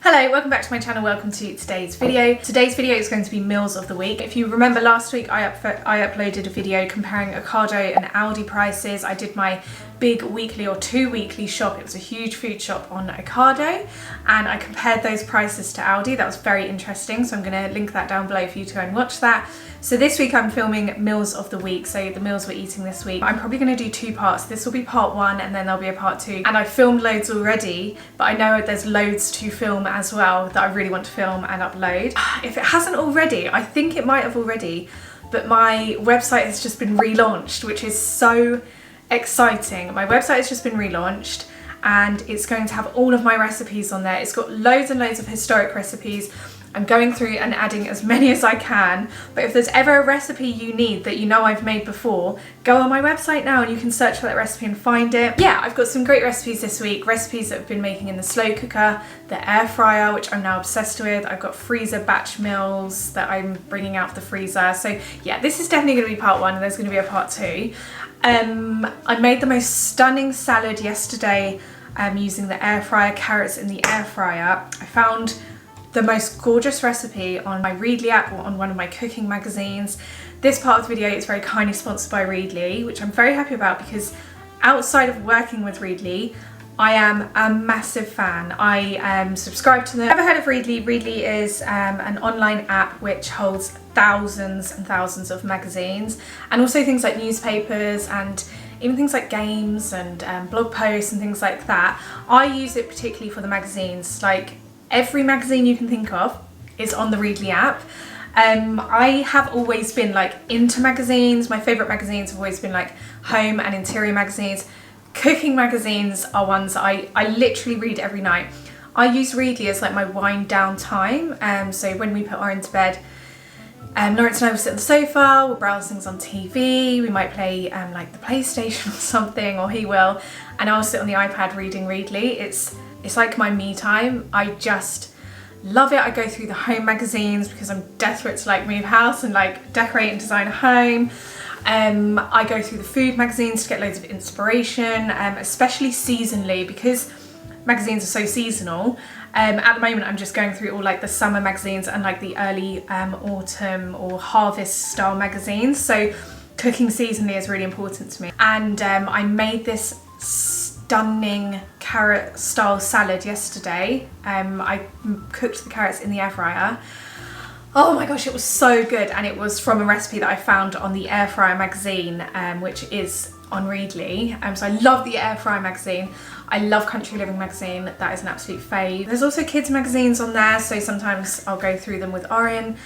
Hello, welcome back to my channel, welcome to today's video. Today's video is going to be meals of the week. If you remember last week I uploaded a video comparing Ocado and Aldi prices. I did my big weekly or 2 weekly shop. It was a huge food shop on Ocado and I compared those prices to Aldi. That was very interesting, so I'm going to link that down below for you to go and watch that. So this week I'm filming meals of the week, so the meals we're eating this week. I'm probably going to do 2 parts. This will be part 1 and then there'll be a part 2. And I've filmed loads already, but I know there's loads to film as well that I really want to film and upload. If it hasn't already, I think it might have already, but my website has just been relaunched, which is so exciting. My website has just been relaunched and it's going to have all of my recipes on there. It's got loads and loads of historic recipes. I'm going through and adding as many as I can, but if there's ever a recipe you need that you know I've made before, go on my website now and you can search for that recipe and find it. Yeah, I've got some great recipes this week, recipes that I've been making in the slow cooker, the air fryer, which I'm now obsessed with. I've got freezer batch meals that I'm bringing out of the freezer. So yeah, this is definitely going to be part 1 and there's going to be a part 2. I made the most stunning salad yesterday using the air fryer, carrots in the air fryer. I found the most gorgeous recipe on my Readly app or on one of my cooking magazines. This part of the video is very kindly sponsored by Readly, which I'm very happy about because outside of working with Readly, I am a massive fan. I subscribe to them. Ever heard of Readly? Readly is an online app which holds thousands and thousands of magazines and also things like newspapers and even things like games and blog posts and things like that. I use it particularly for the magazines. Like every magazine you can think of is on the Readly app. I have always been like into magazines. My favourite magazines have always been like home and interior magazines. Cooking magazines are ones that I literally read every night. I use Readly as like my wind down time. So when we put Oren to bed, Lawrence and I will sit on the sofa, we'll browse things on TV, we might play like the PlayStation or something, or he will, and I'll sit on the iPad reading Readly. It's like my me time. I just love it. I go through the home magazines because I'm desperate to like move house and like decorate and design a home. I go through the food magazines to get loads of inspiration, especially seasonally because magazines are so seasonal. At the moment I'm just going through all like the summer magazines and like the early autumn or harvest style magazines. So cooking seasonally is really important to me. And I made this stunning carrot style salad yesterday. I cooked the carrots in the air fryer. Oh my gosh, it was so good, and it was from a recipe that I found on the air fryer magazine, which is on Readly. So I love the air fryer magazine. I love Country Living magazine. That is an absolute fave. There's also kids magazines on there, so sometimes I'll go through them with Oren.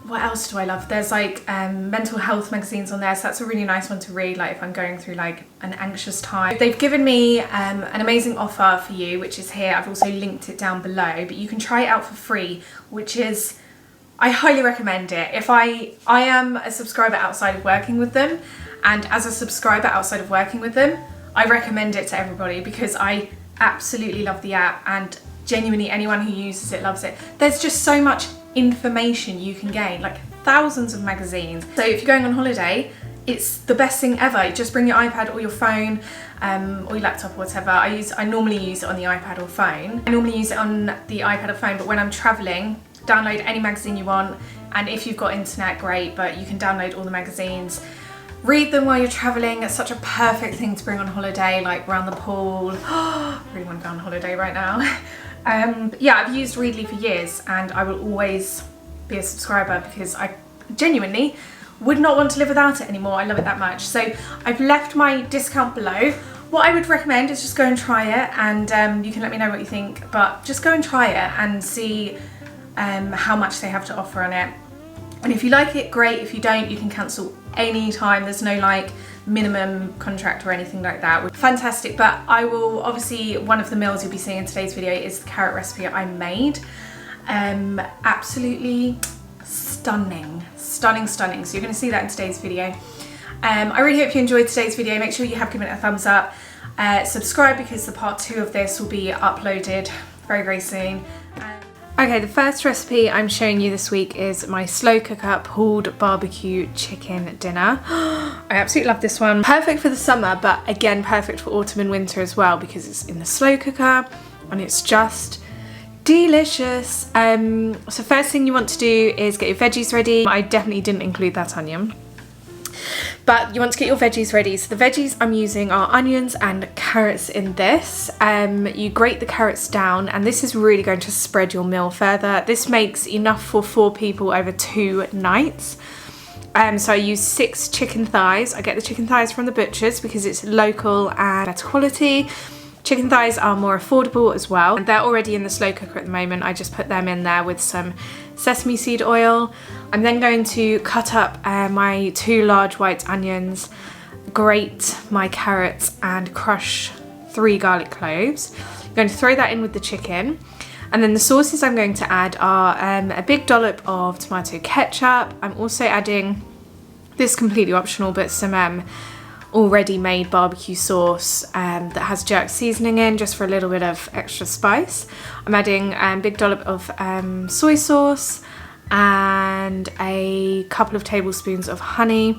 What else do I love? There's like mental health magazines on there, so that's a really nice one to read, like if I'm going through like an anxious time. They've given me an amazing offer for you, which is here. I've also linked it down below, but you can try it out for free, which is, I highly recommend it. If I am a subscriber outside of working with them, and as a subscriber outside of working with them, I recommend it to everybody because I absolutely love the app and genuinely anyone who uses it loves it. There's just so much information you can gain, like thousands of magazines. So if you're going on holiday, it's the best thing ever. You just bring your iPad or your phone or your laptop or whatever. I normally use it on the iPad or phone. I normally use it on the iPad or phone, but when I'm traveling, download any magazine you want, and if you've got internet, great, but you can download all the magazines. Read them while you're traveling. It's such a perfect thing to bring on holiday, like around the pool. I really want to go on holiday right now. Yeah, I've used Readly for years and I will always be a subscriber because I genuinely would not want to live without it anymore. I love it that much. So I've left my discount below. What I would recommend is just go and try it, and you can let me know what you think, but just go and try it and see how much they have to offer on it. And if you like it, great. If you don't, you can cancel any time. There's no like minimum contract or anything like that. Fantastic. But I will obviously, one of the meals you'll be seeing in today's video is the carrot recipe I made. Absolutely stunning, stunning. So you're going to see that in today's video. I really hope you enjoyed today's video. Make sure you have given it a thumbs up. Subscribe because the part 2 of this will be uploaded very, very soon. Okay, the first recipe I'm showing you this week is my slow cooker pulled barbecue chicken dinner. I absolutely love this one. Perfect for the summer, but again, perfect for autumn and winter as well because it's in the slow cooker and it's just delicious. So first thing you want to do is get your veggies ready. I definitely didn't include that onion. But you want to get your veggies ready. So the veggies I'm using are onions and carrots in this. You grate the carrots down, and this is really going to spread your meal further. This makes enough for 4 people over 2 nights. So I use 6 chicken thighs. I get the chicken thighs from the butchers because it's local and better quality. Chicken thighs are more affordable as well, and they're already in the slow cooker at the moment. I just put them in there with some sesame seed oil. I'm then going to cut up my 2 large white onions, grate my carrots, and crush 3 garlic cloves. I'm going to throw that in with the chicken. And then the sauces I'm going to add are a big dollop of tomato ketchup. I'm also adding, this is completely optional, but some already made barbecue sauce that has jerk seasoning in, just for a little bit of extra spice. I'm adding a big dollop of soy sauce and a couple of tablespoons of honey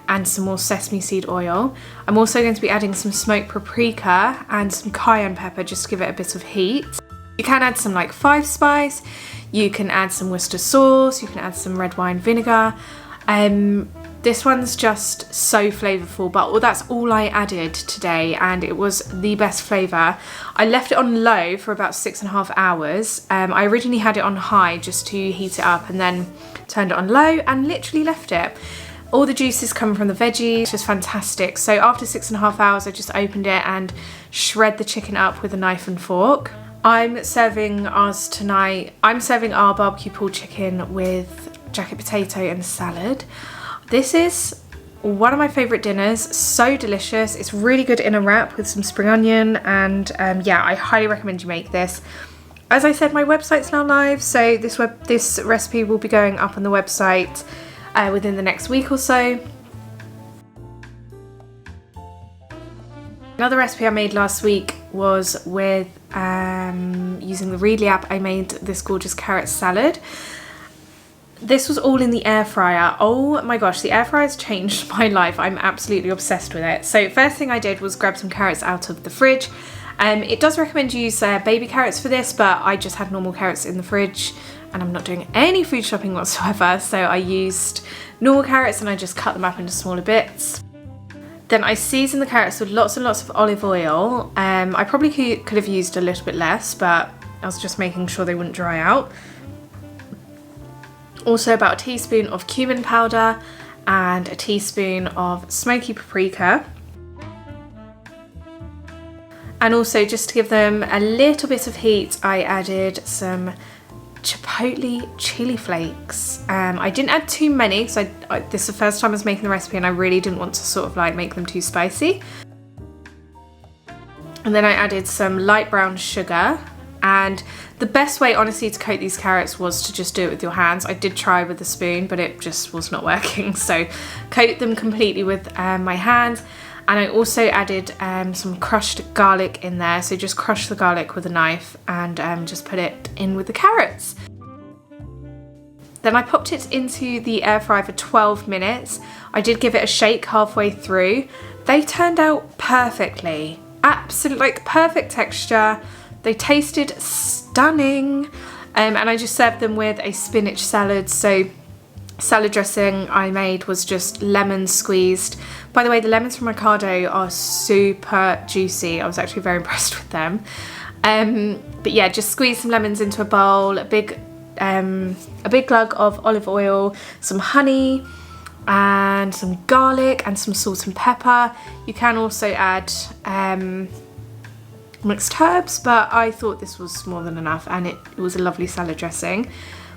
and some more sesame seed oil. I'm also going to be adding some smoked paprika and some cayenne pepper just to give it a bit of heat. You can add some like 5 spice, you can add some Worcester sauce, you can add some red wine vinegar. This one's just so flavourful, but that's all I added today, and it was the best flavour. I left it on low for about 6.5 hours. I originally had it on high just to heat it up, and then turned it on low and literally left it. All the juices come from the veggies, it's just fantastic. So after 6.5 hours, I just opened it and shred the chicken up with a knife and fork. I'm serving ours tonight. I'm serving our barbecue pulled chicken with jacket potato and salad. This is one of my favourite dinners, so delicious. It's really good in a wrap with some spring onion, and yeah, I highly recommend you make this. As I said, my website's now live, so this recipe will be going up on the website within the next week or so. Another recipe I made last week was with using the Readly app. I made this gorgeous carrot salad. This was all in the air fryer. Oh my gosh, the air fryer's changed my life. I'm absolutely obsessed with it. So first thing I did was grab some carrots out of the fridge. It does recommend you use baby carrots for this, but I just had normal carrots in the fridge and I'm not doing any food shopping whatsoever. So I used normal carrots and I just cut them up into smaller bits. Then I seasoned the carrots with lots and lots of olive oil. I probably could have used a little bit less, but I was just making sure they wouldn't dry out. Also about a teaspoon of cumin powder and a teaspoon of smoky paprika. And also, just to give them a little bit of heat, I added some chipotle chili flakes. I didn't add too many because this is the first time I was making the recipe and I really didn't want to sort of like make them too spicy. And then I added some light brown sugar. And the best way, honestly, to coat these carrots was to just do it with your hands. I did try with a spoon, but it just was not working. So coat them completely with my hands. And I also added some crushed garlic in there. So just crush the garlic with a knife and just put it in with the carrots. Then I popped it into the air fryer for 12 minutes. I did give it a shake halfway through. They turned out perfectly. Absolutely, like perfect texture. They tasted stunning, and I just served them with a spinach salad. So salad dressing I made was just lemons squeezed. By the way, the lemons from Ocado are super juicy. I was actually very impressed with them. But yeah, just squeeze some lemons into a bowl, a big glug of olive oil, some honey, and some garlic and some salt and pepper. You can also add mixed herbs, but I thought this was more than enough, and it was a lovely salad dressing.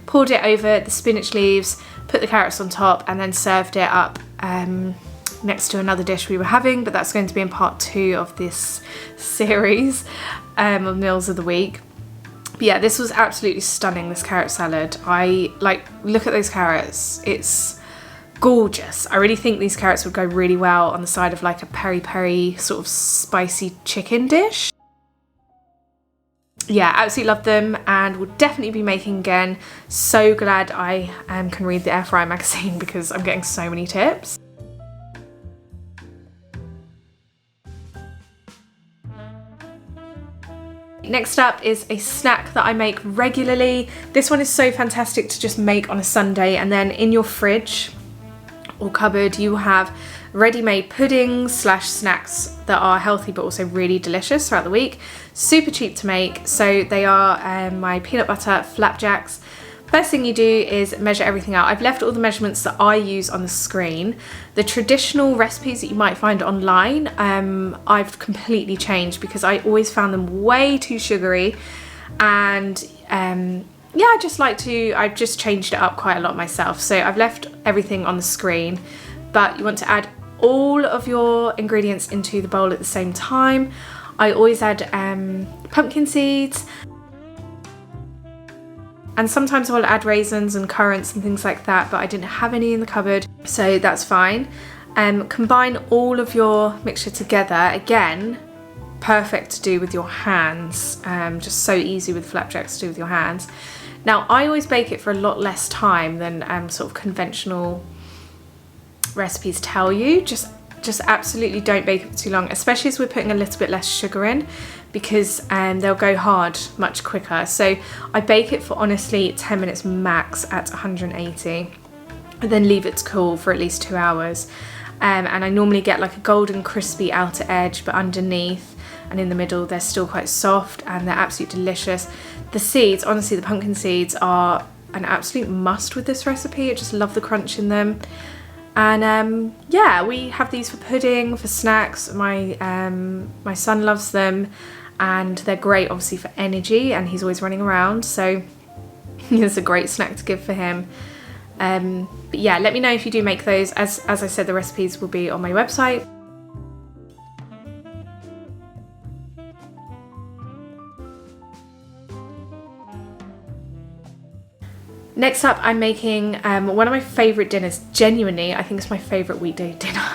Poured it over the spinach leaves, put the carrots on top, and then served it up next to another dish we were having, but that's going to be in part 2 of this series of meals of the week. But yeah, this was absolutely stunning, this carrot salad. Look at those carrots. It's gorgeous. I really think these carrots would go really well on the side of like a peri-peri sort of spicy chicken dish. Yeah, absolutely love them and will definitely be making again. So glad I can read the air fryer magazine because I'm getting so many tips. next up is a snack that I make regularly. This one is so fantastic to just make on a Sunday, and then in your fridge or cupboard you have ready-made puddings slash snacks that are healthy but also really delicious throughout the week. Super cheap to make. So they are my peanut butter flapjacks. First thing you do is measure everything out. I've left all the measurements that I use on the screen. The traditional recipes that you might find online, I've completely changed because I always found them way too sugary, and yeah, I've just changed it up quite a lot myself. So I've left everything on the screen, but you want to add all of your ingredients into the bowl at the same time. I always add pumpkin seeds, and sometimes I'll add raisins and currants and things like that, but I didn't have any in the cupboard, so that's fine. Combine all of your mixture together. Again, perfect to do with your hands, just so easy with flapjacks to do with your hands. Now, I always bake it for a lot less time than sort of conventional recipes tell you. Just absolutely don't bake it for too long, especially as we're putting a little bit less sugar in, because they'll go hard much quicker. So I bake it for honestly 10 minutes max at 180, and then leave it to cool for at least 2 hours. And I normally get like a golden crispy outer edge, but underneath and in the middle they're still quite soft, and they're absolutely delicious. The seeds, honestly, the pumpkin seeds are an absolute must with this recipe. I just love the crunch in them. And yeah, we have these for pudding, for snacks. My son loves them, and they're great obviously for energy, and he's always running around, so it's a great snack to give for him. But yeah, let me know if you do make those. As I said, the recipes will be on my website. Next up, I'm making one of my favourite dinners. Genuinely, I think it's my favourite weekday dinner.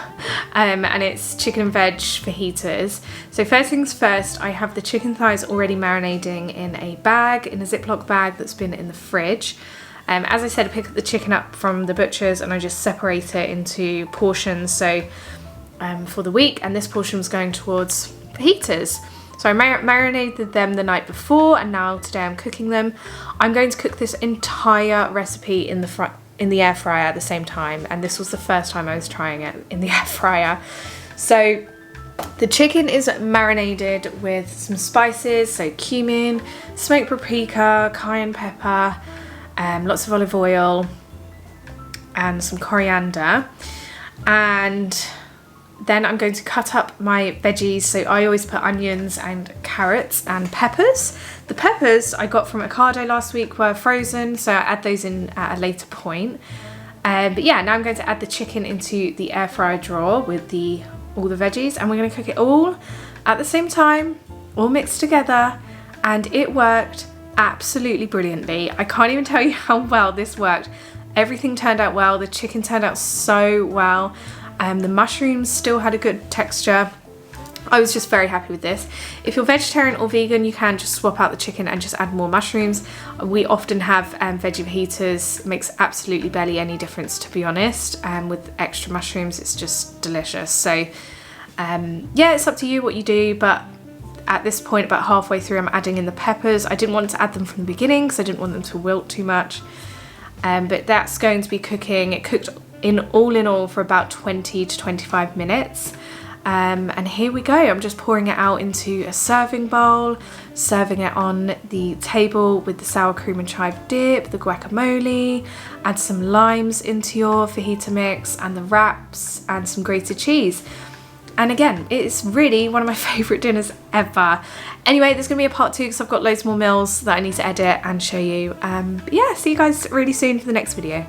And it's chicken and veg fajitas. So first things first, I have the chicken thighs already marinating in a bag, in a Ziploc bag that's been in the fridge. As I said, I pick the chicken up from the butcher's and I just separate it into portions. So for the week, and this portion was going towards fajitas. So I marinated them the night before, and now today I'm cooking them. I'm going to cook this entire recipe in the air fryer at the same time, and this was the first time I was trying it in the air fryer. So the chicken is marinated with some spices, so cumin, smoked paprika, cayenne pepper, lots of olive oil, and some coriander. And then I'm going to cut up my veggies. So I always put onions and carrots and peppers. The peppers I got from Ocado last week were frozen, so I add those in at a later point. But yeah, now I'm going to add the chicken into the air fryer drawer with all the veggies, and we're going to cook it all at the same time, all mixed together, and it worked absolutely brilliantly. I can't even tell you how well this worked. Everything turned out well. The chicken turned out so well. The mushrooms still had a good texture. I was just very happy with this. If you're vegetarian or vegan, you can just swap out the chicken and just add more mushrooms. We often have veggie fajitas. It makes absolutely barely any difference, to be honest. With extra mushrooms, it's just delicious. So yeah, it's up to you what you do, but at this point, about halfway through, I'm adding in the peppers. I didn't want to add them from the beginning because I didn't want them to wilt too much. But that's going to be cooking. It cooked all in all for about 20 to 25 minutes. And here we go. I'm just pouring it out into a serving bowl, serving it on the table with the sour cream and chive dip, the guacamole, add some limes into your fajita mix, and the wraps, and some grated cheese. And again, it's really one of my favourite dinners ever. Anyway, there's going to be a part 2 because I've got loads more meals that I need to edit and show you. But yeah, see you guys really soon for the next video.